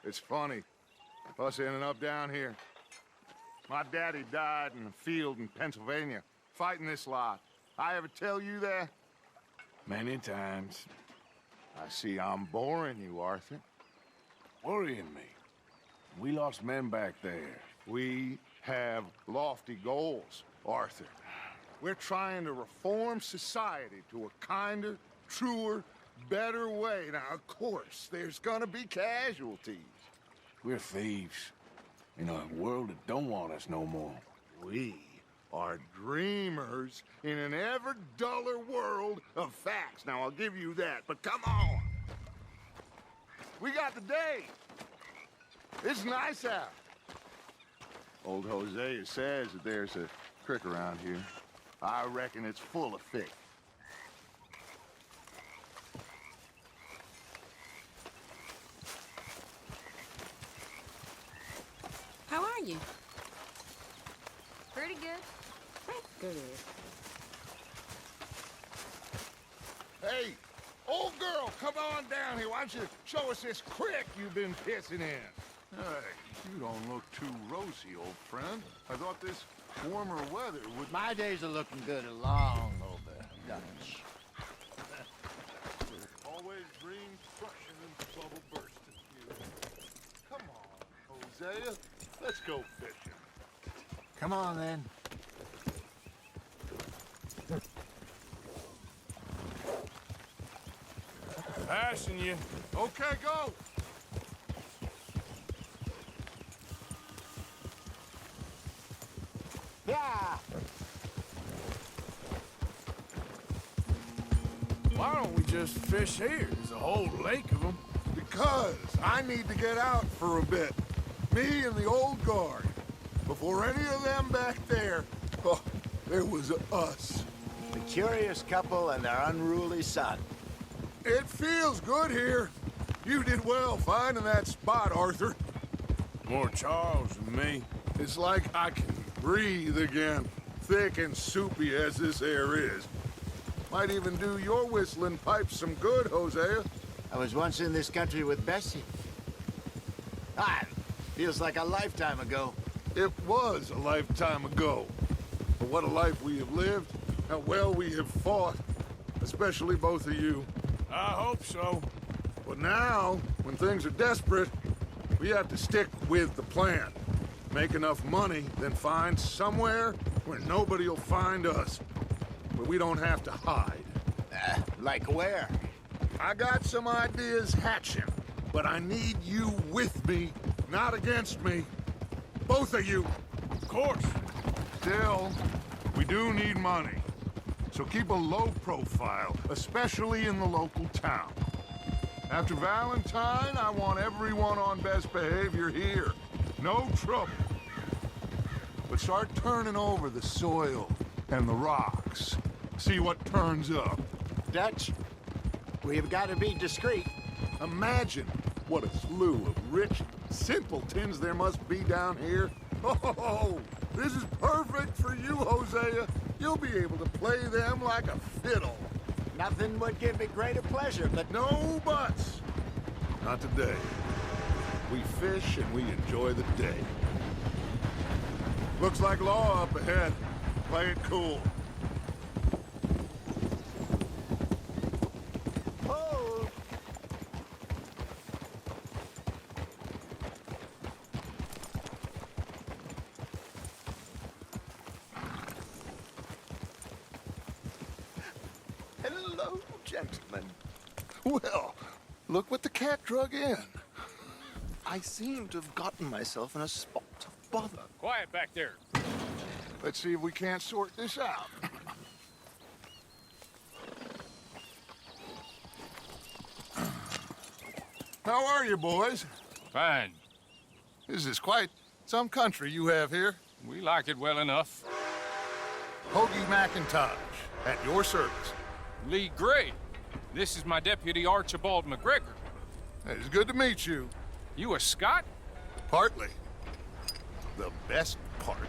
It's funny, us ending up down here. My daddy died in a field in Pennsylvania, fighting this lot. I ever tell you that? Many times. I see I'm boring you, Arthur. Worrying me. We lost men back there. We have lofty goals, Arthur. We're trying to reform society to a kinder, truer, better way. Now, of course, there's gonna be casualties. We're thieves. In a world that don't want us no more. We are dreamers in an ever duller world of facts. Now, I'll give you that, but come on. We got the day. It's nice out. Old Hosea says that there's a creek around here. I reckon it's full of fish. How are you? Pretty good. That's good. Hey, old girl, come on down here. Why don't you show us this creek you've been pissing in? Hey, you don't look too rosy, old friend. I thought this warmer weather would... My days are looking good along over Dutch. Always dreams crushing and bubble bursting. Come on, Hosea. Let's go fishing. Come on, then. Passing you. Okay, go! Yeah! Why don't we just fish here? There's a whole lake of them. Because I need to get out for a bit. Me and the old guard. Before any of them back there, oh, there was us. The curious couple and their unruly son. It feels good here. You did well finding that spot, Arthur. More Charles than me. It's like I can breathe again, thick and soupy as this air is. Might even do your whistling pipes some good, Hosea. I was once in this country with Bessie. Ah, feels like a lifetime ago. It was a lifetime ago. But what a life we have lived, how well we have fought, especially both of you. I hope so. But now, when things are desperate, we have to stick with the plan. Make enough money, then find somewhere where nobody will find us. Where we don't have to hide. Like where? I got some ideas hatching, but I need you with me, not against me. Both of you. Of course. Still, we do need money. So keep a low profile, especially in the local town. After Valentine, I want everyone on best behavior here. No trouble. But start turning over the soil and the rocks. See what turns up. Dutch, we've got to be discreet. Imagine what a slew of rich simpletons there must be down here. Oh, this is perfect for you, Hosea. You'll be able to play them like a fiddle. Nothing would give me greater pleasure, but... No buts. Not today. We fish and we enjoy the day. Looks like law up ahead. Play it cool. Hold! Hello, gentlemen. Well, look what the cat drug in. I seem to have gotten myself in a spot of bother. Quiet back there. Let's see if we can't sort this out. How are you, boys? Fine. This is quite some country you have here. We like it well enough. Hoagie McIntosh, at your service. Lee Gray. This is my deputy Archibald McGregor. It's good to meet you. You a Scot? Partly. The best part.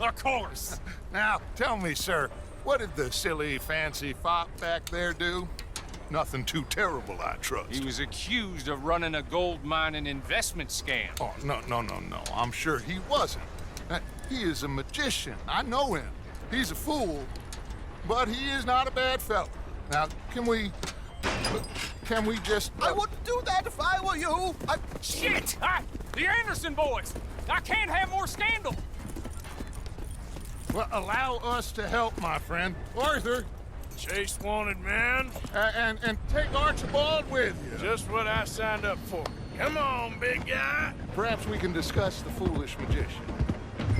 Of course. Now, tell me, sir, what did the silly, fancy fop back there do? Nothing too terrible, I trust. He was accused of running a gold mining investment scam. Oh, no. I'm sure he wasn't. He is a magician. I know him. He's a fool, but he is not a bad fellow. Now, can we just... I wouldn't do that if I were you. Shit! The Anderson boys! I can't have more scandal! Well, allow us to help, my friend. Arthur, Chase wanted man. and take Archibald with you. Just what I signed up for. Come on, big guy. Perhaps we can discuss the foolish magician.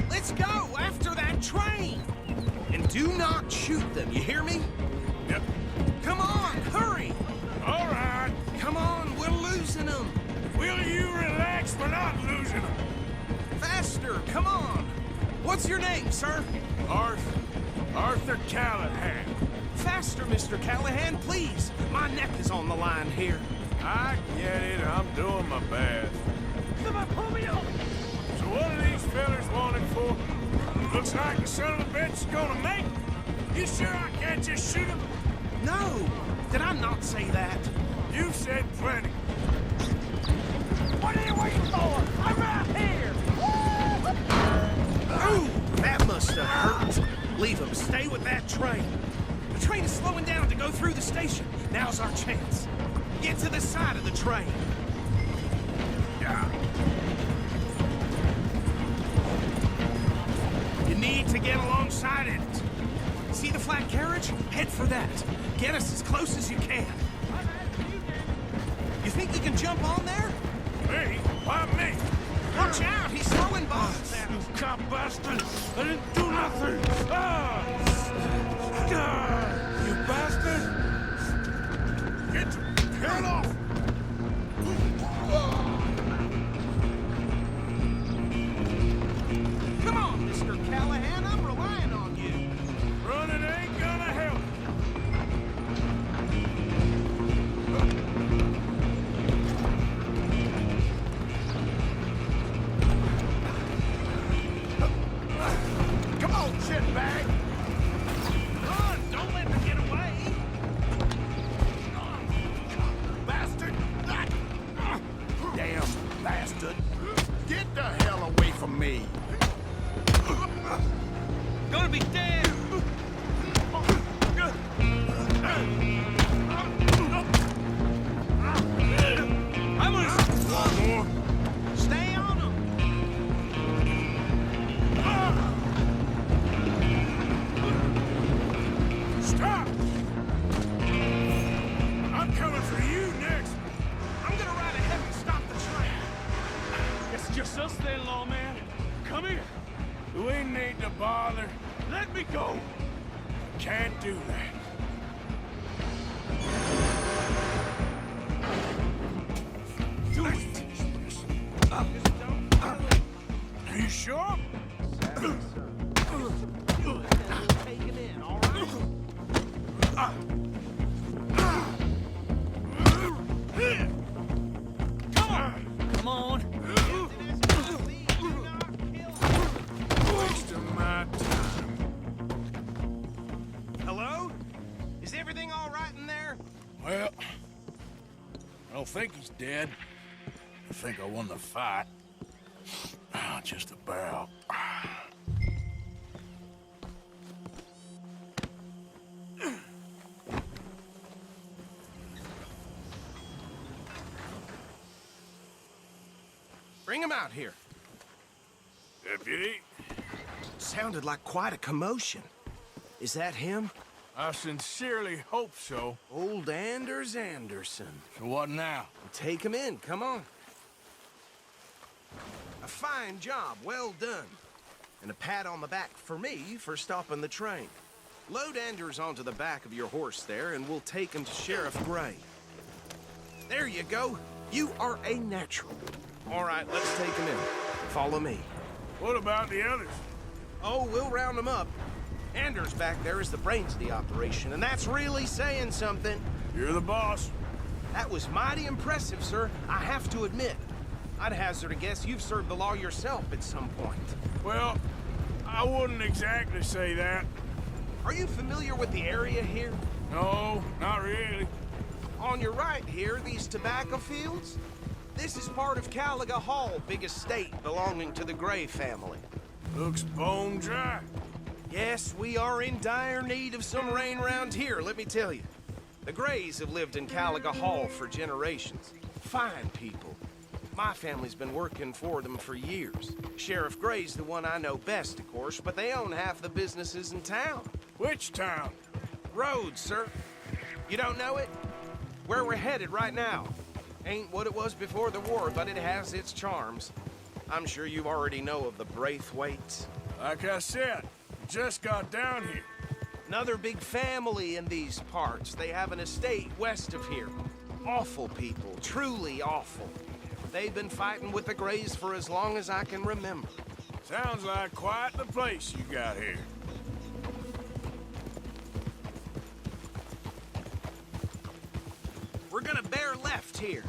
Let's go after that train. And do not shoot them, you hear me? Yep. Come on, hurry. All right. Come on, we're losing them. Will you relax? We're not losing them. Faster, come on. What's your name, sir? Arthur Callahan. Faster, Mr. Callahan, please. My neck is on the line here. I get it. I'm doing my best. Come on, pull me up. So what are these fellas wanted for? Looks like the son of a bitch is gonna make it. You sure I can't just shoot him? No, did I not say that? You said plenty. What are you waiting for? I'm right here. Ooh, that must have hurt. Leave him. Stay with that train. The train is slowing down to go through the station. Now's our chance. Get to the side of the train. You need to get alongside it. See the flat carriage? Head for that. Get us as close as you can. You think you can jump on there? Me? Why me? Watch out! He's throwing bombs at us. You cop bastard! I didn't do nothing! You bastard! Get your head off! Come on, Mr. Callahan. I'm relying on you. Running ain't gonna help. Come on, shitbag. Run! Don't let me get away. Bastard! Damn bastard. Get the hell away from me. Gonna be dead. I'm gonna... One more. Stay on him. Stop! I'm coming for you next. I'm gonna ride ahead and stop the train. It's just us then, lawman. Come here. We need to bother. Let me go. Can't do that. Do it. Are you sure? Take it in, all right? Come on. Wasting my time. Hello? Is everything all right in there? Well, I don't think he's dead. I think I won the fight. Just about. Bring him out here. Deputy, Sounded like quite a commotion. Is that him? I sincerely hope so. Old Anders Anderson. So what now? Take him in, come on. A fine job, well done. And a pat on the back for me for stopping the train. Load Anders onto the back of your horse there, and we'll take him to Sheriff Gray. There you go. You are a natural. All right, let's take him in. Follow me. What about the others? Oh, we'll round them up. Anders back there is the brains of the operation, and that's really saying something. You're the boss. That was mighty impressive, sir. I have to admit. I'd hazard a guess you've served the law yourself at some point. Well, I wouldn't exactly say that. Are you familiar with the area here? No, not really. On your right here, these tobacco fields? This is part of Caliga Hall, big estate belonging to the Gray family. Looks bone dry. Yes, we are in dire need of some rain around here, let me tell you. The Grays have lived in Caliga Hall for generations. Fine people. My family's been working for them for years. Sheriff Gray's the one I know best, of course, but they own half the businesses in town. Which town? Rhodes, sir. You don't know it? Where we're headed right now. Ain't what it was before the war, but it has its charms. I'm sure you already know of the Braithwaites. Like I said, just got down here. Another big family in these parts. They have an estate west of here. Awful people, truly awful. They've been fighting with the Grays for as long as I can remember. Sounds like quite the place you got here. We're gonna bear left here.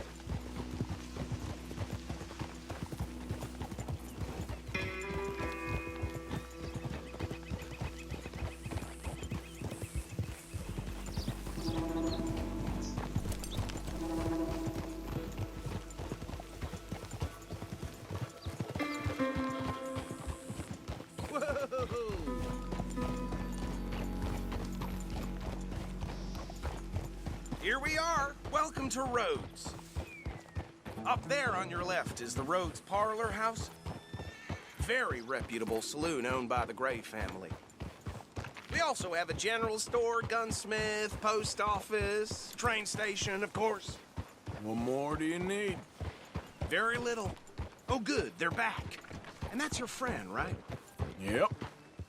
Here we are. Welcome to Rhodes. Up there on your left is the Rhodes Parlor House. Very reputable saloon owned by the Gray family. We also have a general store, gunsmith, post office, train station, of course. What more do you need? Very little. Oh, good, they're back. And that's your friend, right? Yep.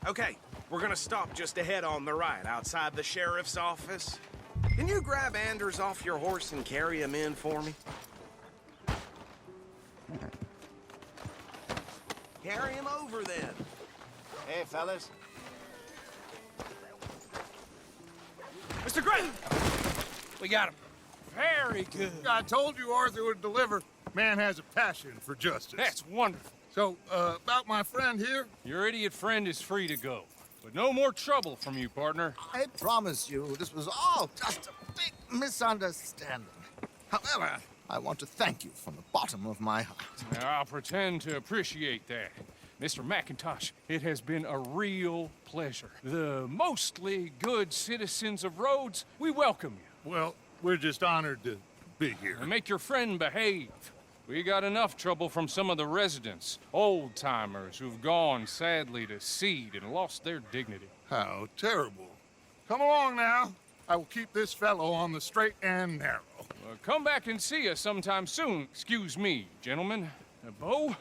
Okay, we're gonna stop just ahead on the right, outside the sheriff's office. Can you grab Anders off your horse and carry him in for me? Carry him over, then. Hey, fellas. Mr. Gray! We got him. Very good. I told you Arthur would deliver. Man has a passion for justice. That's wonderful. So, about my friend here? Your idiot friend is free to go. But no more trouble from you, partner. I promise you, this was all just a big misunderstanding. However, I want to thank you from the bottom of my heart. Now, I'll pretend to appreciate that. Mr. McIntosh, it has been a real pleasure. The mostly good citizens of Rhodes, we welcome you. Well, we're just honored to be here. And make your friend behave. We got enough trouble from some of the residents, old-timers who've gone, sadly, to seed and lost their dignity. How terrible. Come along now. I will keep this fellow on the straight and narrow. Come back and see us sometime soon. Excuse me, gentlemen. Bo,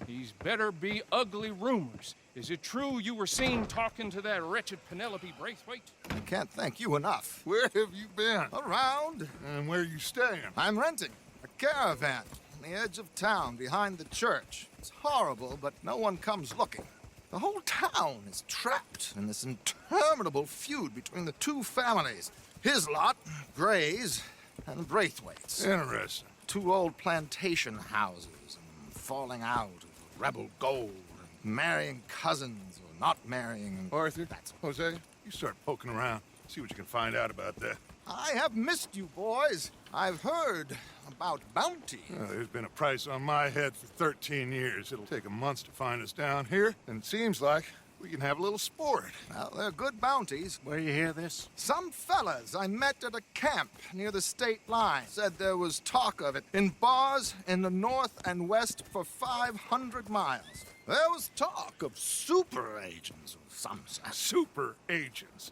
these better be ugly rumors. Is it true you were seen talking to that wretched Penelope Braithwaite? I can't thank you enough. Where have you been? Around. And where you staying? I'm renting a caravan on the edge of town behind the church. It's horrible, but no one comes looking. The whole town is trapped in this interminable feud between the two families. His lot, Gray's, and Braithwaite's. Interesting. Two old plantation houses, and falling out of rebel gold, and marrying cousins or not marrying. Arthur, Jose, you start poking around. See what you can find out about that. I have missed you, boys. I've heard about bounty. There's been a price on my head for 13 years. It'll take a month to find us down here, and it seems like we can have a little sport. Well, they're good bounties. Where you hear this? Some fellas I met at a camp near the state line said there was talk of it in bars in the north and west for 500 miles. There was talk of super agents of some sort. Super agents.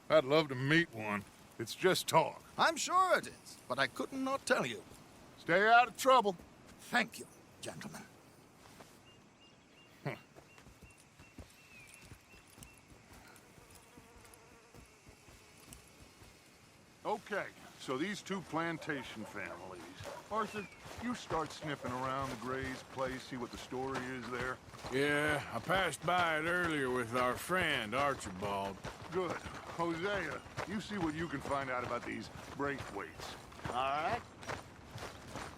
I'd love to meet one. It's just talk. I'm sure it is, but I couldn't not tell you. Stay out of trouble. Thank you, gentlemen. Okay, so these two plantation families. Arthur, you start sniffing around the Gray's place, see what the story is there. Yeah, I passed by it earlier with our friend, Archibald. Good. Hosea, you see what you can find out about these Braithwaites. All right.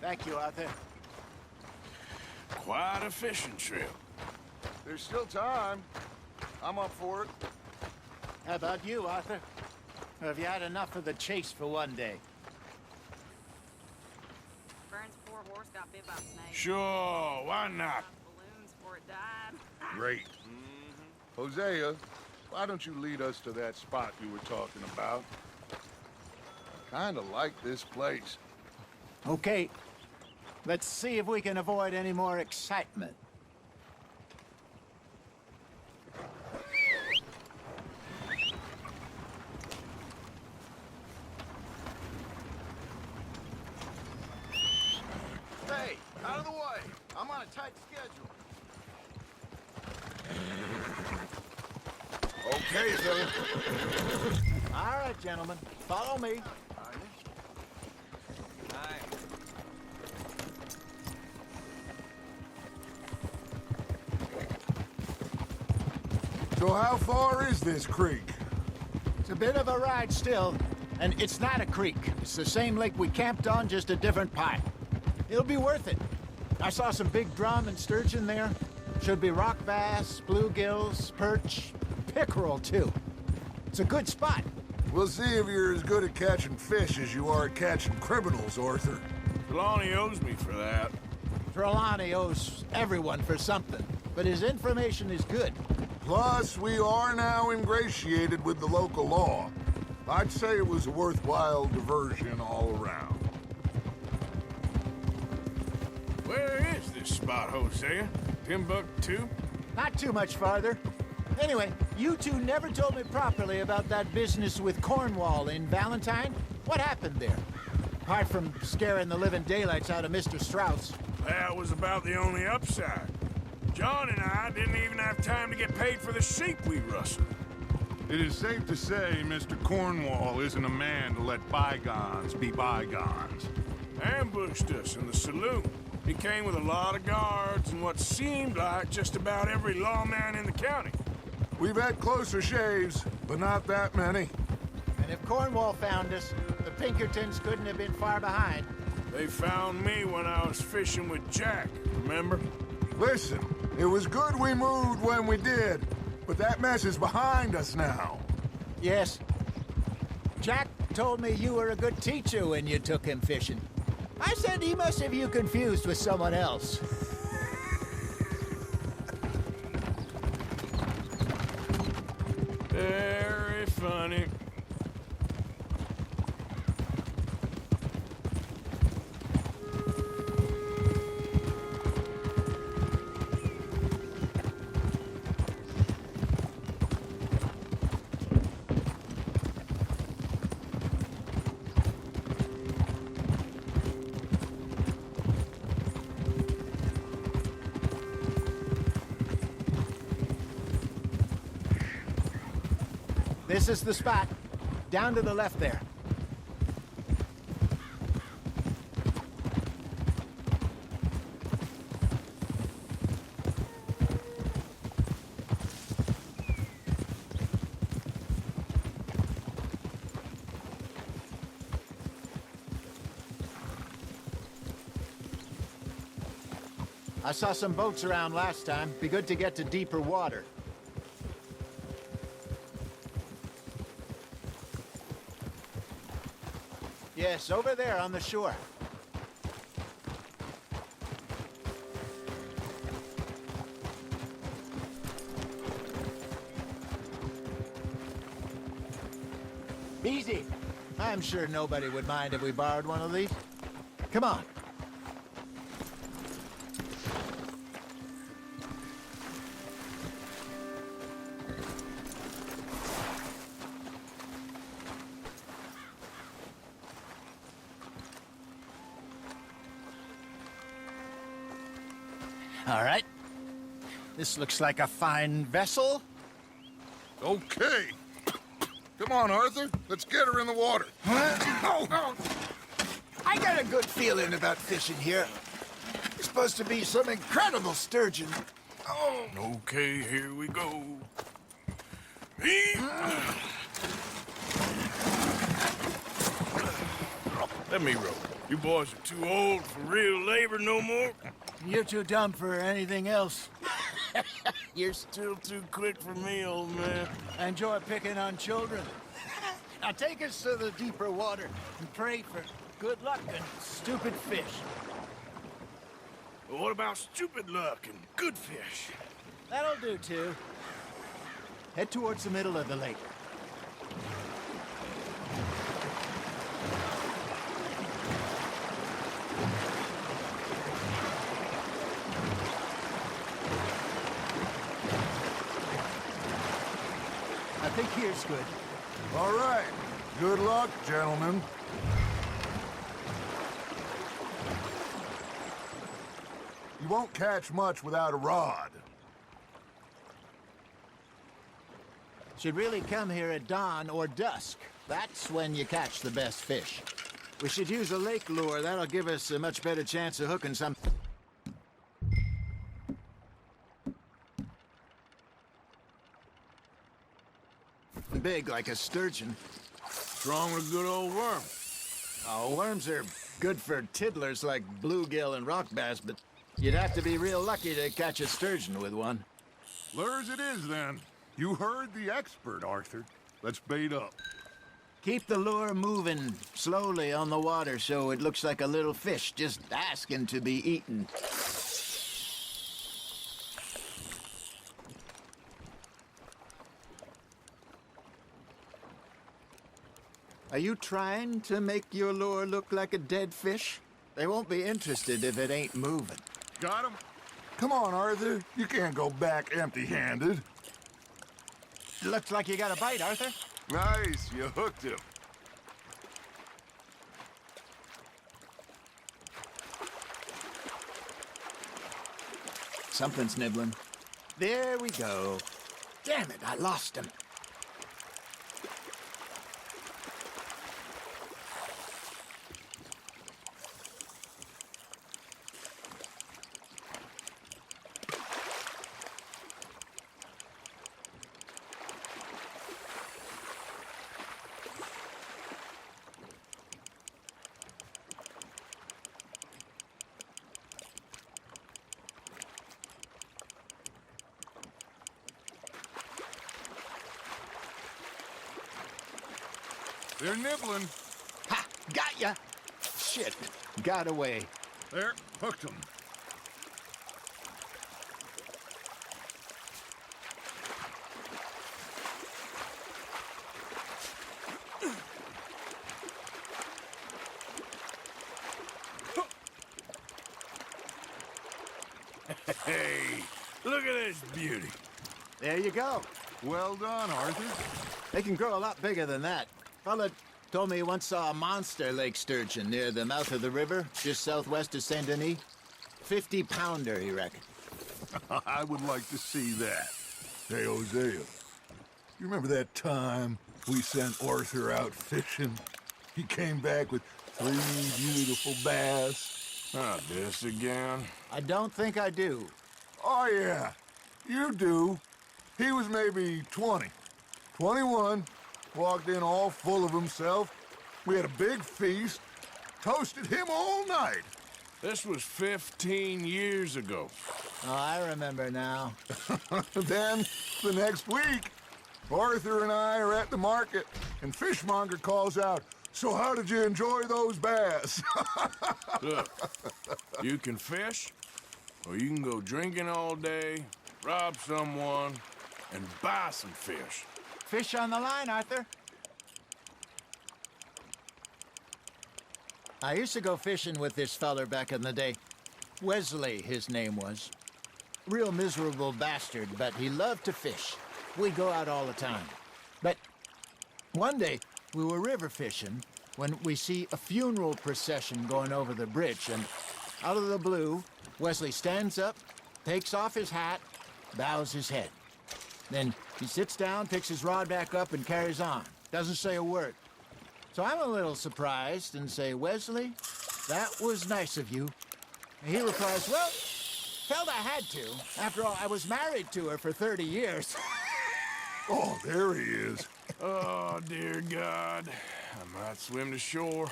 Thank you, Arthur. Quite a fishing trip. There's still time. I'm up for it. How about you, Arthur? Or have you had enough of the chase for one day? friend's poor horse got bit by a snake. Sure, why not? Balloons before it died. Great. Hosea, why don't you lead us to that spot you were talking about? Kinda like this place. Okay. Let's see if we can avoid any more excitement. Hey, out of the way. I'm on a tight schedule. Okay, sir. All right, gentlemen. Follow me. So how far is this creek? It's a bit of a ride still, and it's not a creek. It's the same lake we camped on, just a different pipe. It'll be worth it. I saw some big drum and sturgeon there. Should be rock bass, bluegills, perch, pickerel too. It's a good spot. We'll see if you're as good at catching fish as you are at catching criminals, Arthur. Trelawney owes me for that. Trelawney owes everyone for something, but his information is good. Plus, we are now ingratiated with the local law. I'd say it was a worthwhile diversion all around. Where is this spot, Hosea? Timbuktu? Not too much farther. Anyway, you two never told me properly about that business with Cornwall in Valentine. What happened there? Apart from scaring the living daylights out of Mr. Strauss. That was about the only upside. John and I didn't even have time to get paid for the sheep we rustled. It is safe to say Mr. Cornwall isn't a man to let bygones be bygones. Ambushed us in the saloon. He came with a lot of guards and what seemed like just about every lawman in the county. We've had closer shaves, but not that many. And if Cornwall found us, the Pinkertons couldn't have been far behind. They found me when I was fishing with Jack, remember? Listen, it was good we moved when we did, but that mess is behind us now. Yes. Jack told me you were a good teacher when you took him fishing. I said he must have you confused with someone else. Very funny. This is the spot. Down to the left there. I saw some boats around last time. Be good to get to deeper water. Yes, over there on the shore. Easy. I'm sure nobody would mind if we borrowed one of these. Come on. All right. This looks like a fine vessel. Okay. Come on, Arthur. Let's get her in the water. Oh. I got a good feeling about fishing here. It's supposed to be some incredible sturgeon. Oh. Okay, here we go. Let me row. You boys are too old for real labor no more. You're too dumb for anything else. You're still too quick for me, old man. I enjoy picking on children. Now take us to the deeper water and pray for good luck and stupid fish. What about stupid luck and good fish? That'll do, too. Head towards the middle of the lake. I think here's good. All right. Good luck, gentlemen. You won't catch much without a rod. Should really come here at dawn or dusk. That's when you catch the best fish. We should use a lake lure. That'll give us a much better chance of hooking some... big like a sturgeon. Strong with a good old worm. Oh, worms are good for tiddlers like bluegill and rock bass, but you'd have to be real lucky to catch a sturgeon with one. Lures it is, then. You heard the expert, Arthur. Let's bait up. Keep the lure moving slowly on the water so it looks like a little fish just asking to be eaten. Are you trying to make your lure look like a dead fish? They won't be interested if it ain't moving. Got him? Come on, Arthur. You can't go back empty-handed. Looks like you got a bite, Arthur. Nice. You hooked him. Something's nibbling. There we go. Damn it, I lost him. They're nibbling. Ha! Got ya! Shit, got away. There, hooked him. Hey, look at this beauty. There you go. Well done, Arthur. They can grow a lot bigger than that. Fella told me he once saw a monster lake sturgeon near the mouth of the river, just southwest of Saint Denis. 50-pounder, he reckoned. I would like to see that. Hey, Hosea, you remember that time we sent Arthur out fishing? He came back with 3 beautiful bass. Not this again. I don't think I do. Oh, yeah, you do. He was maybe 20, 21, walked in all full of himself. We had a big feast, toasted him all night. This was 15 years ago. Oh, I remember now. Then, the next week, Arthur and I are at the market, and Fishmonger calls out, "So how did you enjoy those bass?" Look, you can fish, or you can go drinking all day, rob someone, and buy some fish. Fish on the line, Arthur. I used to go fishing with this feller back in the day. Wesley, his name was. Real miserable bastard, but he loved to fish. We'd go out all the time. But one day, we were river fishing when we see a funeral procession going over the bridge, and out of the blue, Wesley stands up, takes off his hat, bows his head. Then he sits down, picks his rod back up, and carries on. Doesn't say a word. So I'm a little surprised and say, "Wesley, that was nice of you." And he replies, "Well, felt I had to. After all, I was married to her for 30 years. Oh, there he is. Oh, dear God. I might swim to shore.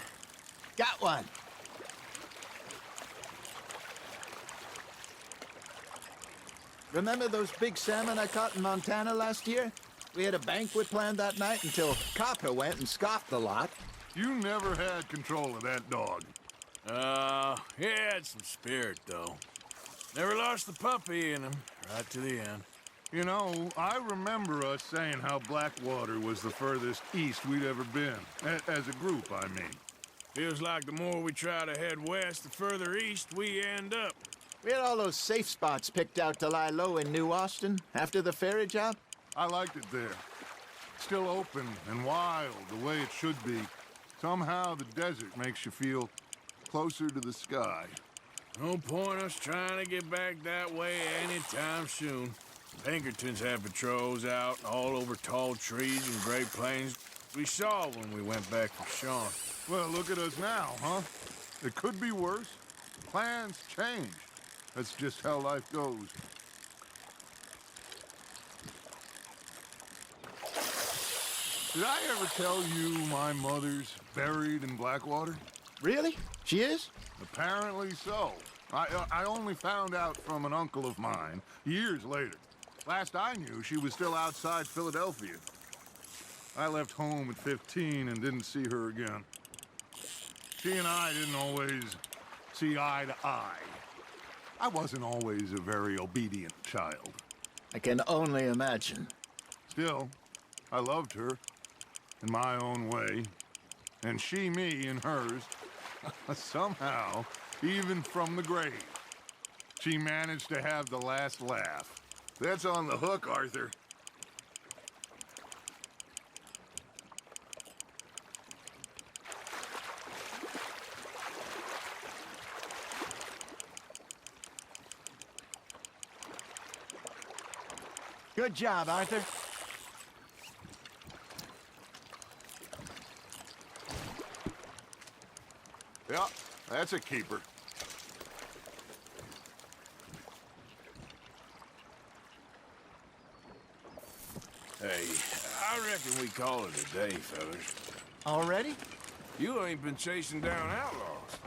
Got one. Remember those big salmon I caught in Montana last year? We had a banquet planned that night until Copper went and scoffed the lot. You never had control of that dog. He had some spirit, though. Never lost the puppy in him, right to the end. You know, I remember us saying how Blackwater was the furthest east we'd ever been. As a group, I mean. Feels like the more we try to head west, the further east we end up. We had all those safe spots picked out to lie low in New Austin after the ferry job. I liked it there. Still open and wild, the way it should be. Somehow the desert makes you feel closer to the sky. No point us trying to get back that way anytime soon. Pinkertons have patrols out all over tall trees and Great Plains. We saw when we went back for Sean. Well, look at us now, huh? It could be worse. Plans change. That's just how life goes. Did I ever tell you my mother's buried in Blackwater? Really? She is? Apparently so. I only found out from an uncle of mine years later. Last I knew, she was still outside Philadelphia. I left home at 15 and didn't see her again. She and I didn't always see eye to eye. I wasn't always a very obedient child. I can only imagine. Still, I loved her in my own way, and she me in hers. Somehow, even from the grave, she managed to have the last laugh. That's on the hook, Arthur. Good job, Arthur. Yeah, that's a keeper. Hey, I reckon we call it a day, fellas. Already? You ain't been chasing down outlaws.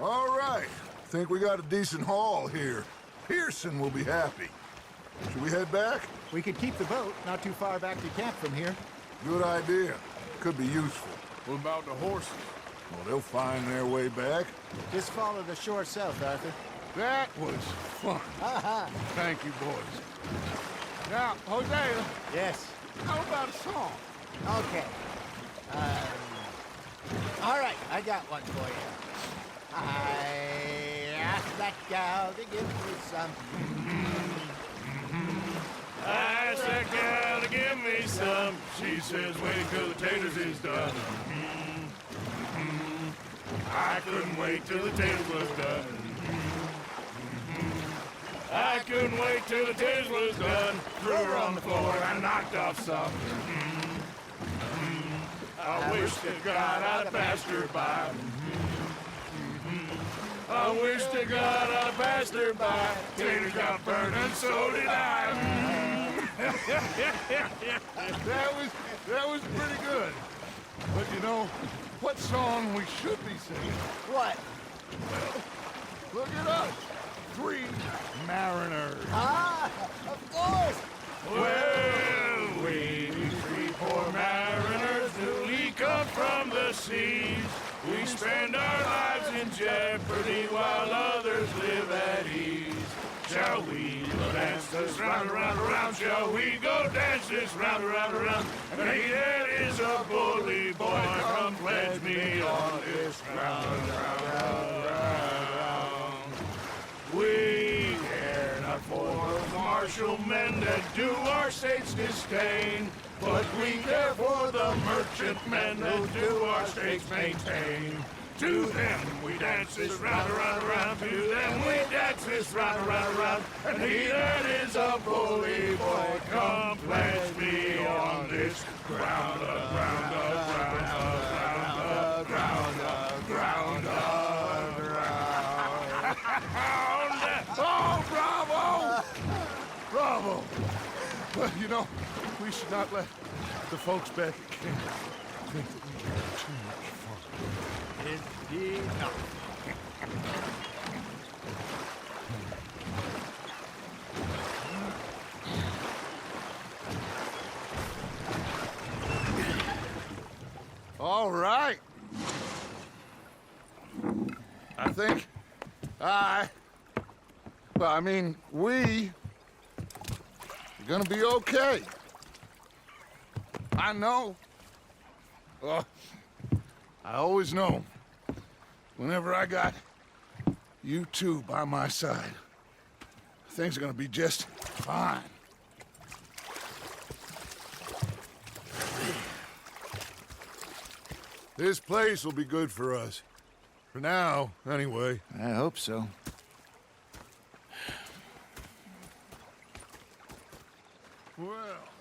All right. Think we got a decent haul here. Pearson will be happy. Should we head back? We could keep the boat not too far back to camp from here. Good idea. Could be useful. What about the horses? Well, they'll find their way back. Just follow the shore south, Arthur. That was fun. Thank you, boys. Now, Hosea, Yes. how about a song? Okay. All right, I got one for you. I asked that gal to give me some. I asked that gal to give me some. She says, wait till the taters is done. I couldn't wait till the taters was done. I couldn't wait till the taters was done. Threw her on the floor and knocked off some. I wish to God I'd passed her by. I wish to God I'd passed her by. Taters got burned and so did I. That was pretty good. But you know, what song we should be singing? What? Look at us. 3 mariners. Ah, of course. Well, we 3 poor mariners newly come from the seas. We spend our lives in jeopardy while others live at ease. Shall we go dance this round, around, around? Shall we go dance this round, around, around? And he that is a bully boy, come pledge me on this ground, round. We care not for the martial men that do our state's disdain, but we care for the merchant men that do our state's maintain. To them we dance this round, around, around. To them we dance this round, around, around. And he that is a bully boy, come pledge me on this ground, ground, ground, ground, ground, ground, ground. Oh, bravo! Bravo! Well, you know, we should not let the folks back at camp think that we had too much fun. Indeed not. I think we are gonna be okay. I know. Well, I always know. Whenever I got you two by my side, things are gonna be just fine. This place will be good for us. For now, anyway. I hope so. Well...